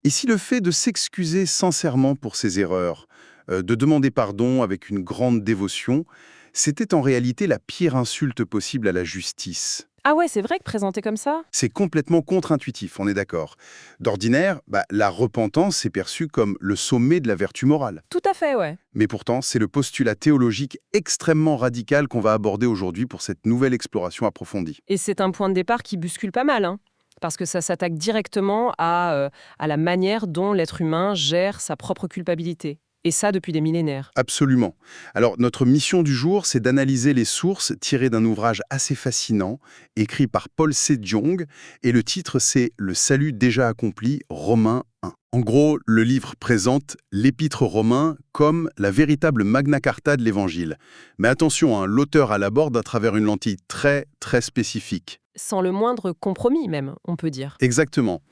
Et si le fait de s'excuser sincèrement pour ses erreurs, de demander pardon avec une grande dévotion, c'était en réalité la pire insulte possible à la justice? Ah ouais, c'est vrai que présenté comme ça? C'est complètement contre-intuitif, on est d'accord. D'ordinaire, la repentance est perçue comme le sommet de la vertu morale. Tout à fait, ouais. Mais pourtant, c'est le postulat théologique extrêmement radical qu'on va aborder aujourd'hui pour cette nouvelle exploration approfondie. Et c'est un point de départ qui bouscule pas mal, hein. Parce que ça s'attaque directement à la manière dont l'être humain gère sa propre culpabilité. Et ça depuis des millénaires. Absolument. Alors, notre mission du jour, c'est d'analyser les sources tirées d'un ouvrage assez fascinant, écrit par Paul Sejong, et le titre, c'est « Le salut déjà accompli, Romains 1 ». En gros, le livre présente l'épître romain comme la véritable Magna Carta de l'Évangile. Mais attention, hein, l'auteur à l'aborde à travers une lentille très, très spécifique. Sans le moindre compromis même, on peut dire. Exactement.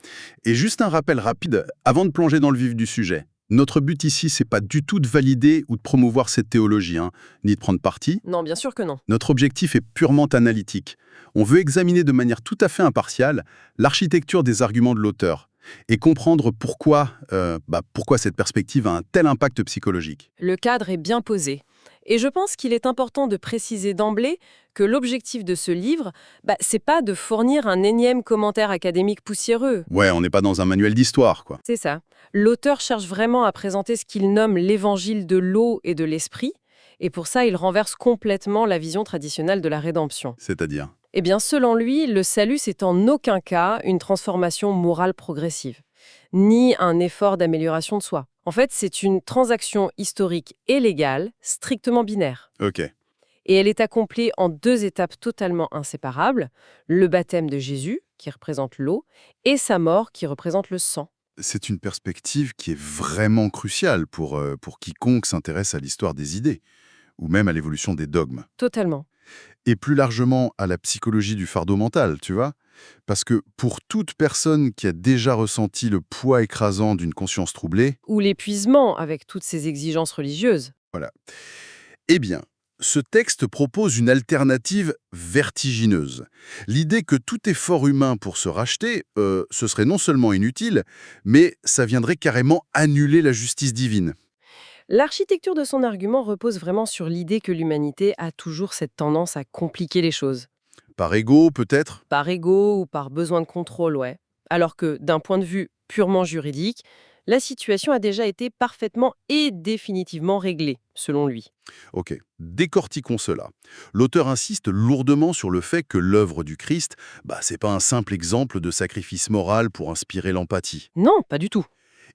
Et juste un rappel rapide, avant de plonger dans le vif du sujet. Notre but ici, c'est pas du tout de valider ou de promouvoir cette théologie, hein, ni de prendre parti. Non, bien sûr que non. Notre objectif est purement analytique. On veut examiner de manière tout à fait impartiale l'architecture des arguments de l'auteur et comprendre pourquoi cette perspective a un tel impact psychologique. Le cadre est bien posé. Et je pense qu'il est important de préciser d'emblée que l'objectif de ce livre, c'est pas de fournir un énième commentaire académique poussiéreux. Ouais, on n'est pas dans un manuel d'histoire, quoi. C'est ça. L'auteur cherche vraiment à présenter ce qu'il nomme l'évangile de l'eau et de l'esprit, et pour ça, il renverse complètement la vision traditionnelle de la rédemption. C'est-à-dire? Eh bien, selon lui, le salut, c'est en aucun cas une transformation morale progressive, ni un effort d'amélioration de soi. En fait, c'est une transaction historique et légale, strictement binaire. Ok. Et elle est accomplie en deux étapes totalement inséparables, le baptême de Jésus, qui représente l'eau, et sa mort, qui représente le sang. C'est une perspective qui est vraiment cruciale pour quiconque s'intéresse à l'histoire des idées, ou même à l'évolution des dogmes. Totalement. Et plus largement à la psychologie du fardeau mental, tu vois? Parce que pour toute personne qui a déjà ressenti le poids écrasant d'une conscience troublée, Ou l'épuisement avec toutes ces exigences religieuses. voilà. Eh bien, ce texte propose une alternative vertigineuse. L'idée que tout effort humain pour se racheter, ce serait non seulement inutile, mais ça viendrait carrément annuler la justice divine. L'architecture de son argument repose vraiment sur l'idée que l'humanité a toujours cette tendance à compliquer les choses. Par ego, peut-être? Par ego ou par besoin de contrôle, ouais. Alors que, d'un point de vue purement juridique, la situation a déjà été parfaitement et définitivement réglée, selon lui. Ok, décortiquons cela. L'auteur insiste lourdement sur le fait que l'œuvre du Christ, c'est pas un simple exemple de sacrifice moral pour inspirer l'empathie. Non, pas du tout.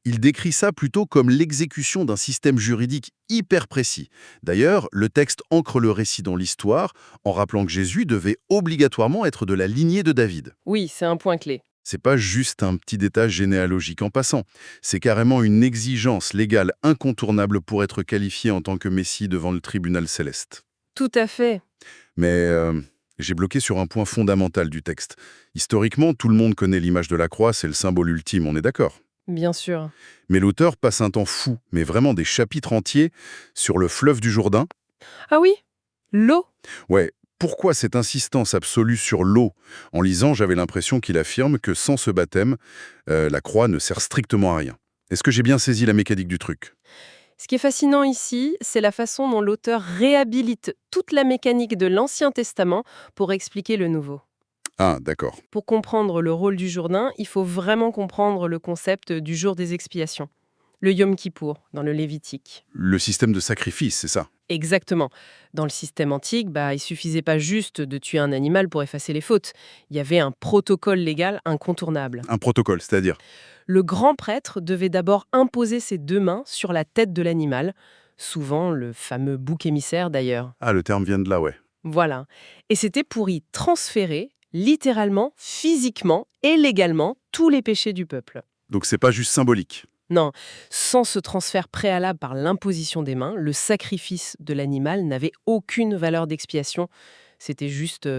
Il décrit ça plutôt comme l'exécution d'un système juridique hyper précis. D'ailleurs, le texte ancre le récit dans l'histoire en rappelant que Jésus devait obligatoirement être de la lignée de David. Oui, c'est un point clé. C'est pas juste un petit détail généalogique en passant, c'est carrément une exigence légale incontournable pour être qualifié en tant que Messie devant le tribunal céleste. Tout à fait. Mais j'ai bloqué sur un point fondamental du texte. Historiquement, tout le monde connaît l'image de la croix, c'est le symbole ultime, on est d'accord. Bien sûr. Mais l'auteur passe un temps fou, mais vraiment des chapitres entiers, sur le fleuve du Jourdain. Ah oui, l'eau. Ouais, pourquoi cette insistance absolue sur l'eau? En lisant, j'avais l'impression qu'il affirme que sans ce baptême, la croix ne sert strictement à rien. Est-ce que j'ai bien saisi la mécanique du truc? Ce qui est fascinant ici, c'est la façon dont l'auteur réhabilite toute la mécanique de l'Ancien Testament pour expliquer le Nouveau. Ah, d'accord. Pour comprendre le rôle du Jourdain, il faut vraiment comprendre le concept du jour des expiations, le Yom Kippour dans le Lévitique. Le système de sacrifice, c'est ça? Exactement. Dans le système antique, il suffisait pas juste de tuer un animal pour effacer les fautes. Il y avait un protocole légal incontournable. Un protocole, c'est-à-dire? Le grand prêtre devait d'abord imposer ses deux mains sur la tête de l'animal, souvent le fameux bouc émissaire d'ailleurs. Ah, le terme vient de là, ouais. Voilà. Et c'était pour y transférer, littéralement, physiquement et légalement, tous les péchés du peuple. Donc c'est pas juste symbolique. Non, sans ce transfert préalable par l'imposition des mains, le sacrifice de l'animal n'avait aucune valeur d'expiation. C'était juste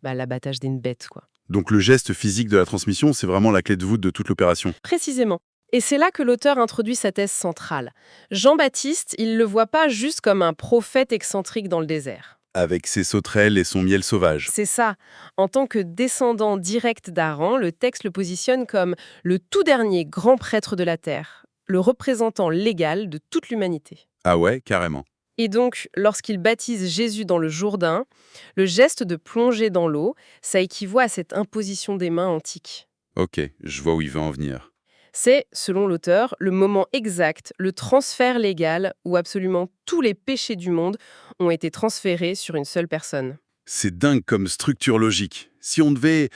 l'abattage d'une bête, quoi. Donc le geste physique de la transmission, c'est vraiment la clé de voûte de toute l'opération. Précisément. Et c'est là que l'auteur introduit sa thèse centrale. Jean-Baptiste, il ne le voit pas juste comme un prophète excentrique dans le désert. Avec ses sauterelles et son miel sauvage. C'est ça. En tant que descendant direct d'Aaron, le texte le positionne comme le tout dernier grand prêtre de la terre, le représentant légal de toute l'humanité. Ah ouais, carrément. Et donc, lorsqu'il baptise Jésus dans le Jourdain, le geste de plonger dans l'eau, ça équivaut à cette imposition des mains antique. Ok, je vois où il veut en venir. C'est, selon l'auteur, le moment exact, le transfert légal où absolument tous les péchés du monde ont été transférés sur une seule personne. C'est dingue comme structure logique. Si on devait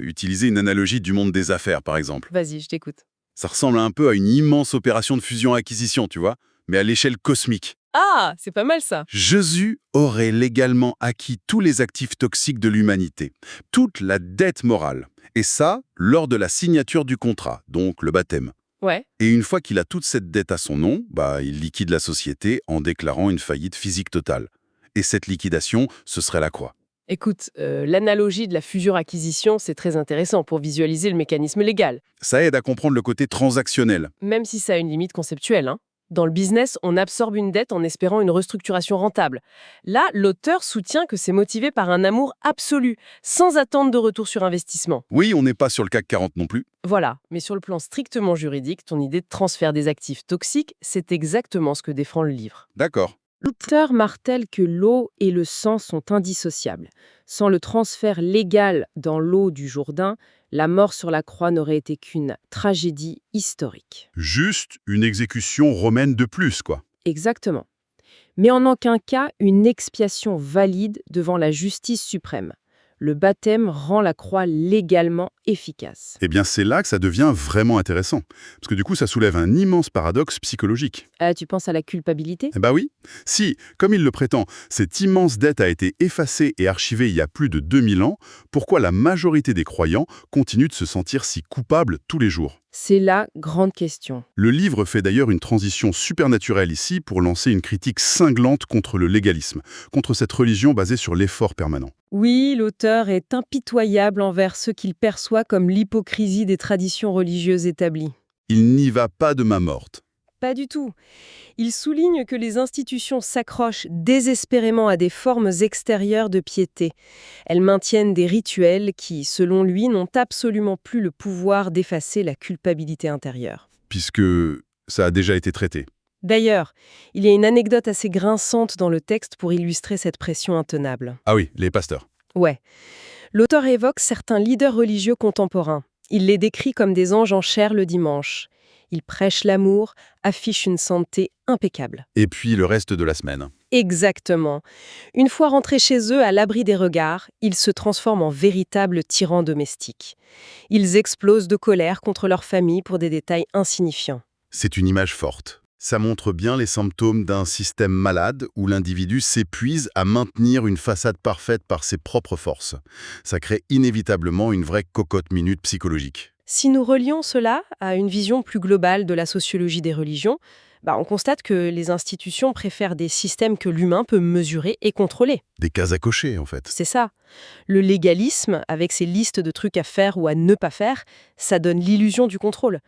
utiliser une analogie du monde des affaires, par exemple, Vas-y, je t'écoute. ça ressemble un peu à une immense opération de fusion-acquisition, tu vois, mais à l'échelle cosmique. Ah, c'est pas mal ça. Jésus aurait légalement acquis tous les actifs toxiques de l'humanité, toute la dette morale. Et ça, lors de la signature du contrat, donc le baptême. Ouais. Et une fois qu'il a toute cette dette à son nom, il liquide la société en déclarant une faillite physique totale. Et cette liquidation, ce serait la croix. Écoute, l'analogie de la fusion-acquisition, c'est très intéressant pour visualiser le mécanisme légal, Ça aide à comprendre le côté transactionnel. même si ça a une limite conceptuelle, hein. Dans le business, on absorbe une dette en espérant une restructuration rentable. Là, l'auteur soutient que c'est motivé par un amour absolu, sans attente de retour sur investissement. Oui, on n'est pas sur le CAC 40 non plus. Voilà, mais sur le plan strictement juridique, ton idée de transfert des actifs toxiques, c'est exactement ce que défend le livre. D'accord. L'auteur martèle que l'eau et le sang sont indissociables. Sans le transfert légal dans l'eau du Jourdain, la mort sur la croix n'aurait été qu'une tragédie historique. Juste une exécution romaine de plus, quoi. Exactement. Mais en aucun cas une expiation valide devant la justice suprême. Le baptême rend la croix légalement efficace. Eh bien, c'est là que ça devient vraiment intéressant. Parce que du coup, ça soulève un immense paradoxe psychologique. Ah, tu penses à la culpabilité ? Eh ben oui. Si, comme il le prétend, cette immense dette a été effacée et archivée il y a plus de 2000 ans, pourquoi la majorité des croyants continuent de se sentir si coupables tous les jours ? C'est la grande question. Le livre fait d'ailleurs une transition supernaturelle ici pour lancer une critique cinglante contre le légalisme, contre cette religion basée sur l'effort permanent. Oui, l'auteur est impitoyable envers ce qu'il perçoit comme l'hypocrisie des traditions religieuses établies. Il n'y va pas de main morte. Pas du tout. Il souligne que les institutions s'accrochent désespérément à des formes extérieures de piété. Elles maintiennent des rituels qui, selon lui, n'ont absolument plus le pouvoir d'effacer la culpabilité intérieure. Puisque ça a déjà été traité. D'ailleurs, il y a une anecdote assez grinçante dans le texte pour illustrer cette pression intenable. Ah oui, les pasteurs. Ouais. L'auteur évoque certains leaders religieux contemporains. Il les décrit comme des anges en chair le dimanche. Ils prêchent l'amour, affichent une santé impeccable. Et puis le reste de la semaine. Exactement. Une fois rentrés chez eux, à l'abri des regards, ils se transforment en véritables tyrans domestiques. Ils explosent de colère contre leur famille pour des détails insignifiants. C'est une image forte. Ça montre bien les symptômes d'un système malade où l'individu s'épuise à maintenir une façade parfaite par ses propres forces. Ça crée inévitablement une vraie cocotte-minute psychologique. Si nous relions cela à une vision plus globale de la sociologie des religions, on constate que les institutions préfèrent des systèmes que l'humain peut mesurer et contrôler. Des cases à cocher, en fait. C'est ça. Le légalisme, avec ses listes de trucs à faire ou à ne pas faire, ça donne l'illusion du contrôle.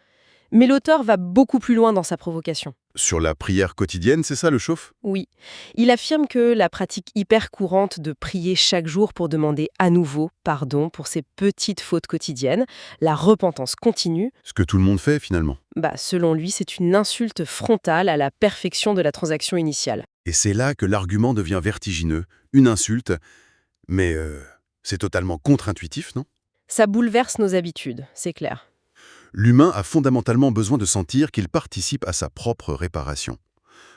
Mais l'auteur va beaucoup plus loin dans sa provocation. Sur la prière quotidienne, c'est ça le chauffe ? Oui. Il affirme que la pratique hyper courante de prier chaque jour pour demander à nouveau pardon pour ses petites fautes quotidiennes, la repentance continue, Ce que tout le monde fait, finalement. selon lui, c'est une insulte frontale à la perfection de la transaction initiale. Et c'est là que l'argument devient vertigineux. Une insulte, mais c'est totalement contre-intuitif, non ? Ça bouleverse nos habitudes, c'est clair. L'humain a fondamentalement besoin de sentir qu'il participe à sa propre réparation.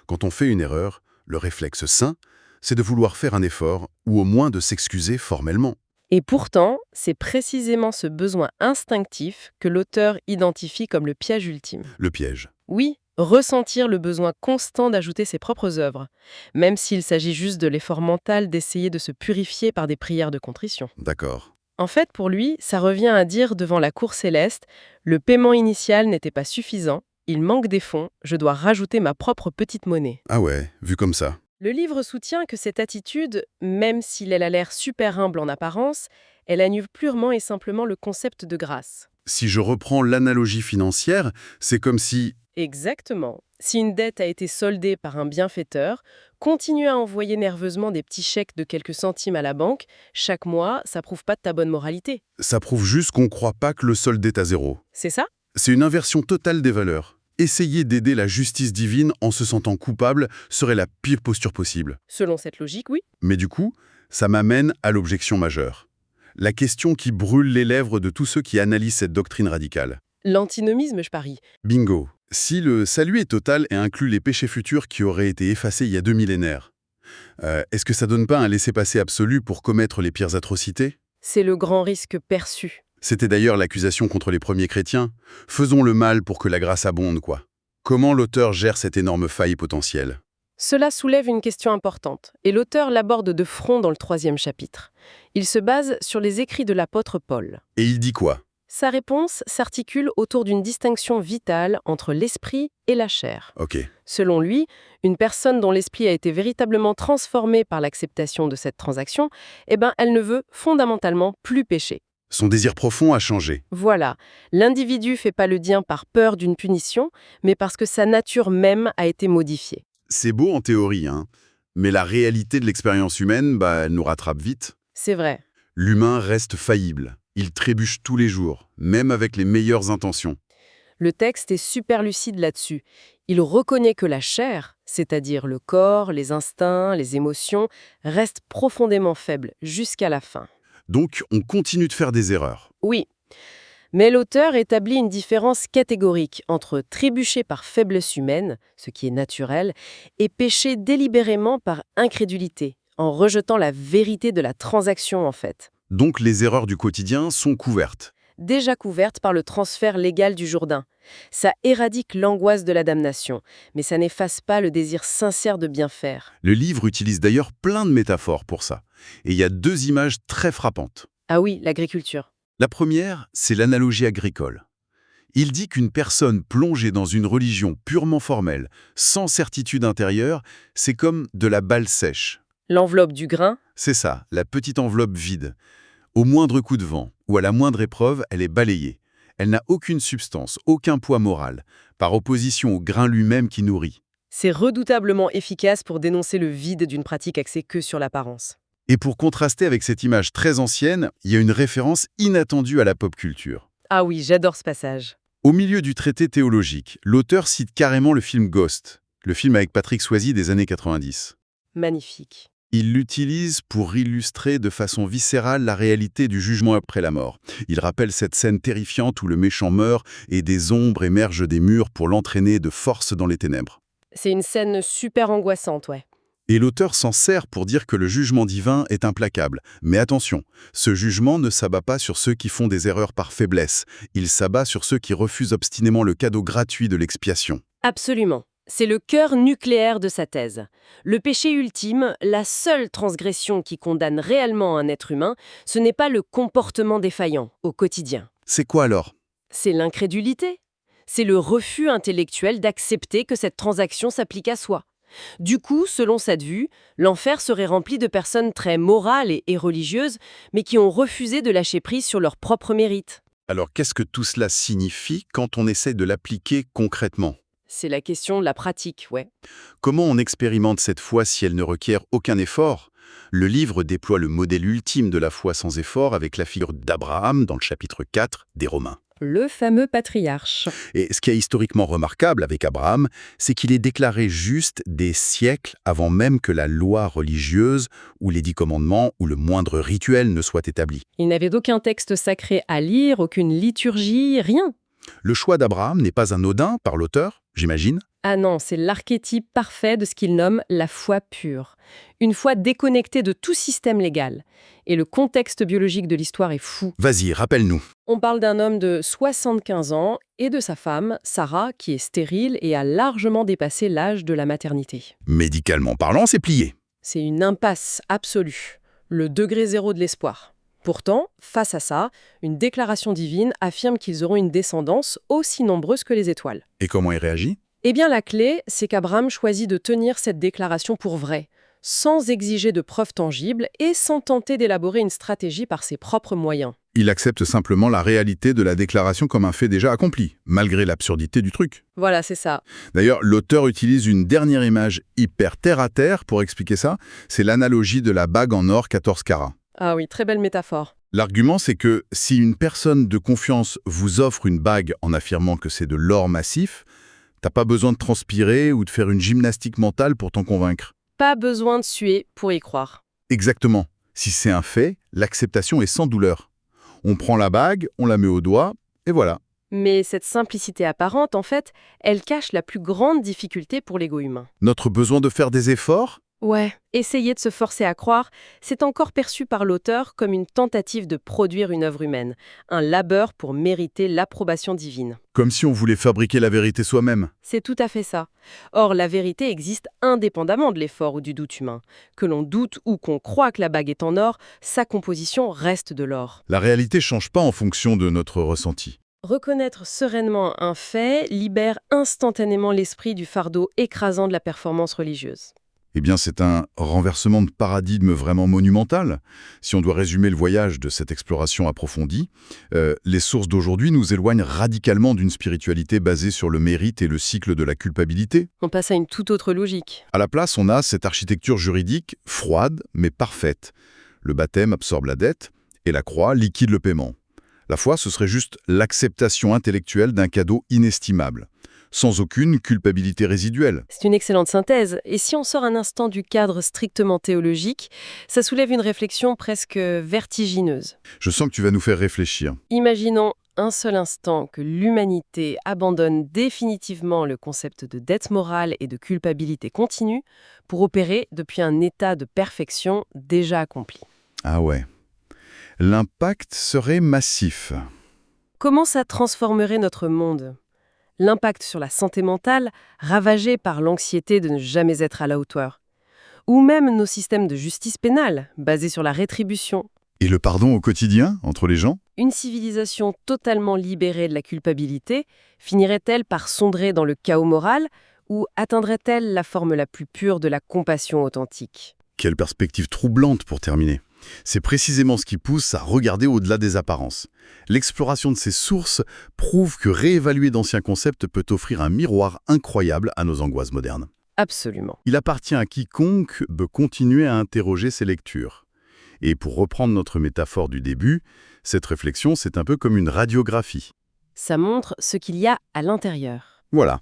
Quand on fait une erreur, le réflexe sain, c'est de vouloir faire un effort, ou au moins de s'excuser formellement. Et pourtant, c'est précisément ce besoin instinctif que l'auteur identifie comme le piège ultime. Le piège. Oui, ressentir le besoin constant d'ajouter ses propres œuvres, même s'il s'agit juste de l'effort mental d'essayer de se purifier par des prières de contrition. D'accord. En fait, pour lui, ça revient à dire devant la cour céleste, le paiement initial n'était pas suffisant, il manque des fonds, je dois rajouter ma propre petite monnaie. Ah ouais, vu comme ça. Le livre soutient que cette attitude, même s'il a l'air super humble en apparence, elle annule purement et simplement le concept de grâce. Si je reprends l'analogie financière, c'est comme si... Exactement. Si une dette a été soldée par un bienfaiteur, continue à envoyer nerveusement des petits chèques de quelques centimes à la banque. Chaque mois, ça prouve pas de ta bonne moralité. Ça prouve juste qu'on ne croit pas que le solde est à zéro. C'est ça? C'est une inversion totale des valeurs. Essayer d'aider la justice divine en se sentant coupable serait la pire posture possible. Selon cette logique, oui. Mais du coup, ça m'amène à l'objection majeure. La question qui brûle les lèvres de tous ceux qui analysent cette doctrine radicale. L'antinomisme, je parie. Bingo. Si le salut est total et inclut les péchés futurs qui auraient été effacés il y a 2 millénaires, est-ce que ça donne pas un laissez-passer absolu pour commettre les pires atrocités? C'est le grand risque perçu. C'était d'ailleurs l'accusation contre les premiers chrétiens. Faisons le mal pour que la grâce abonde, quoi. Comment l'auteur gère cette énorme faille potentielle? Cela soulève une question importante, et l'auteur l'aborde de front dans le 3e chapitre. Il se base sur les écrits de l'apôtre Paul. Et il dit quoi? Sa réponse s'articule autour d'une distinction vitale entre l'esprit et la chair. Ok. Selon lui, une personne dont l'esprit a été véritablement transformé par l'acceptation de cette transaction, elle ne veut fondamentalement plus pécher. Son désir profond a changé. Voilà, l'individu fait pas le bien par peur d'une punition, mais parce que sa nature même a été modifiée. C'est beau en théorie, hein, mais la réalité de l'expérience humaine, elle nous rattrape vite. C'est vrai. L'humain reste faillible. Il trébuche tous les jours, même avec les meilleures intentions. Le texte est super lucide là-dessus. Il reconnaît que la chair, c'est-à-dire le corps, les instincts, les émotions, reste profondément faible jusqu'à la fin. Donc, on continue de faire des erreurs. Oui, mais l'auteur établit une différence catégorique entre trébucher par faiblesse humaine, ce qui est naturel, et pécher délibérément par incrédulité, en rejetant la vérité de la transaction en fait. Donc, les erreurs du quotidien sont couvertes. Déjà couverte par le transfert légal du Jourdain. Ça éradique l'angoisse de la damnation, mais ça n'efface pas le désir sincère de bien faire. Le livre utilise d'ailleurs plein de métaphores pour ça. Et il y a 2 images très frappantes. Ah oui, l'agriculture. La première, c'est l'analogie agricole. Il dit qu'une personne plongée dans une religion purement formelle, sans certitude intérieure, c'est comme de la balle sèche. L'enveloppe du grain. C'est ça, la petite enveloppe vide. Au moindre coup de vent, ou à la moindre épreuve, elle est balayée. Elle n'a aucune substance, aucun poids moral, par opposition au grain lui-même qui nourrit. C'est redoutablement efficace pour dénoncer le vide d'une pratique axée que sur l'apparence. Et pour contraster avec cette image très ancienne, il y a une référence inattendue à la pop culture. Ah oui, j'adore ce passage. Au milieu du traité théologique, l'auteur cite carrément le film Ghost, le film avec Patrick Swayze des années 90. Magnifique. Il l'utilise pour illustrer de façon viscérale la réalité du jugement après la mort. Il rappelle cette scène terrifiante où le méchant meurt et des ombres émergent des murs pour l'entraîner de force dans les ténèbres. C'est une scène super angoissante, ouais. Et l'auteur s'en sert pour dire que le jugement divin est implacable. Mais attention, ce jugement ne s'abat pas sur ceux qui font des erreurs par faiblesse. Il s'abat sur ceux qui refusent obstinément le cadeau gratuit de l'expiation. Absolument. C'est le cœur nucléaire de sa thèse. Le péché ultime, la seule transgression qui condamne réellement un être humain, ce n'est pas le comportement défaillant au quotidien. C'est quoi alors? C'est l'incrédulité. C'est le refus intellectuel d'accepter que cette transaction s'applique à soi. Du coup, selon cette vue, l'enfer serait rempli de personnes très morales et religieuses, mais qui ont refusé de lâcher prise sur leur propre mérite. Alors qu'est-ce que tout cela signifie quand on essaie de l'appliquer concrètement? C'est la question de la pratique, ouais. Comment on expérimente cette foi si elle ne requiert aucun effort? Le livre déploie le modèle ultime de la foi sans effort avec la figure d'Abraham dans le chapitre 4 des Romains. Le fameux patriarche. Et ce qui est historiquement remarquable avec Abraham, c'est qu'il est déclaré juste des siècles avant même que la loi religieuse ou les 10 commandements ou le moindre rituel ne soit établi. Il n'avait d'aucun texte sacré à lire, aucune liturgie, rien. Le choix d'Abraham n'est pas anodin par l'auteur, j'imagine. Ah non, c'est l'archétype parfait de ce qu'il nomme la foi pure. Une foi déconnectée de tout système légal. Et le contexte biologique de l'histoire est fou. Vas-y, rappelle-nous. On parle d'un homme de 75 ans et de sa femme, Sarah, qui est stérile et a largement dépassé l'âge de la maternité. Médicalement parlant, c'est plié. C'est une impasse absolue. Le degré zéro de l'espoir. Pourtant, face à ça, une déclaration divine affirme qu'ils auront une descendance aussi nombreuse que les étoiles. Et comment il réagit? Eh bien, la clé, c'est qu'Abraham choisit de tenir cette déclaration pour vraie, sans exiger de preuves tangibles et sans tenter d'élaborer une stratégie par ses propres moyens. Il accepte simplement la réalité de la déclaration comme un fait déjà accompli, malgré l'absurdité du truc. Voilà, c'est ça. D'ailleurs, l'auteur utilise une dernière image hyper terre-à-terre pour expliquer ça. C'est l'analogie de la bague en or 14 carats. Ah oui, très belle métaphore. L'argument, c'est que si une personne de confiance vous offre une bague en affirmant que c'est de l'or massif, t'as pas besoin de transpirer ou de faire une gymnastique mentale pour t'en convaincre. Pas besoin de suer pour y croire. Exactement. Si c'est un fait, l'acceptation est sans douleur. On prend la bague, on la met au doigt, et voilà. Mais cette simplicité apparente, en fait, elle cache la plus grande difficulté pour l'ego humain. Notre besoin de faire des efforts? Ouais, essayer de se forcer à croire, c'est encore perçu par l'auteur comme une tentative de produire une œuvre humaine, un labeur pour mériter l'approbation divine. Comme si on voulait fabriquer la vérité soi-même. C'est tout à fait ça. Or, la vérité existe indépendamment de l'effort ou du doute humain. Que l'on doute ou qu'on croit que la bague est en or, sa composition reste de l'or. La réalité ne change pas en fonction de notre ressenti. Reconnaître sereinement un fait libère instantanément l'esprit du fardeau écrasant de la performance religieuse. Eh bien, c'est un renversement de paradigme vraiment monumental. Si on doit résumer le voyage de cette exploration approfondie, les sources d'aujourd'hui nous éloignent radicalement d'une spiritualité basée sur le mérite et le cycle de la culpabilité. On passe à une toute autre logique. À la place, on a cette architecture juridique froide mais parfaite. Le baptême absorbe la dette et la croix liquide le paiement. La foi, ce serait juste l'acceptation intellectuelle d'un cadeau inestimable, sans aucune culpabilité résiduelle. C'est une excellente synthèse. Et si on sort un instant du cadre strictement théologique, ça soulève une réflexion presque vertigineuse. Je sens que tu vas nous faire réfléchir. Imaginons un seul instant que l'humanité abandonne définitivement le concept de dette morale et de culpabilité continue pour opérer depuis un état de perfection déjà accompli. Ah ouais. L'impact serait massif. Comment ça transformerait notre monde ? L'impact sur la santé mentale, ravagée par l'anxiété de ne jamais être à la hauteur. Ou même nos systèmes de justice pénale, basés sur la rétribution. Et le pardon au quotidien, entre les gens? Une civilisation totalement libérée de la culpabilité finirait-elle par sombrer dans le chaos moral ou atteindrait-elle la forme la plus pure de la compassion authentique ? Quelle perspective troublante pour terminer. C'est précisément ce qui pousse à regarder au-delà des apparences. L'exploration de ces sources prouve que réévaluer d'anciens concepts peut offrir un miroir incroyable à nos angoisses modernes. Absolument. Il appartient à quiconque de continuer à interroger ses lectures. Et pour reprendre notre métaphore du début, cette réflexion, c'est un peu comme une radiographie. Ça montre ce qu'il y a à l'intérieur. Voilà.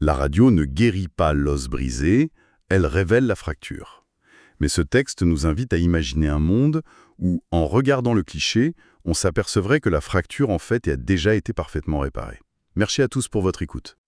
La radio ne guérit pas l'os brisé, elle révèle la fracture. Mais ce texte nous invite à imaginer un monde où, en regardant le cliché, on s'apercevrait que la fracture, en fait, a déjà été parfaitement réparée. Merci à tous pour votre écoute.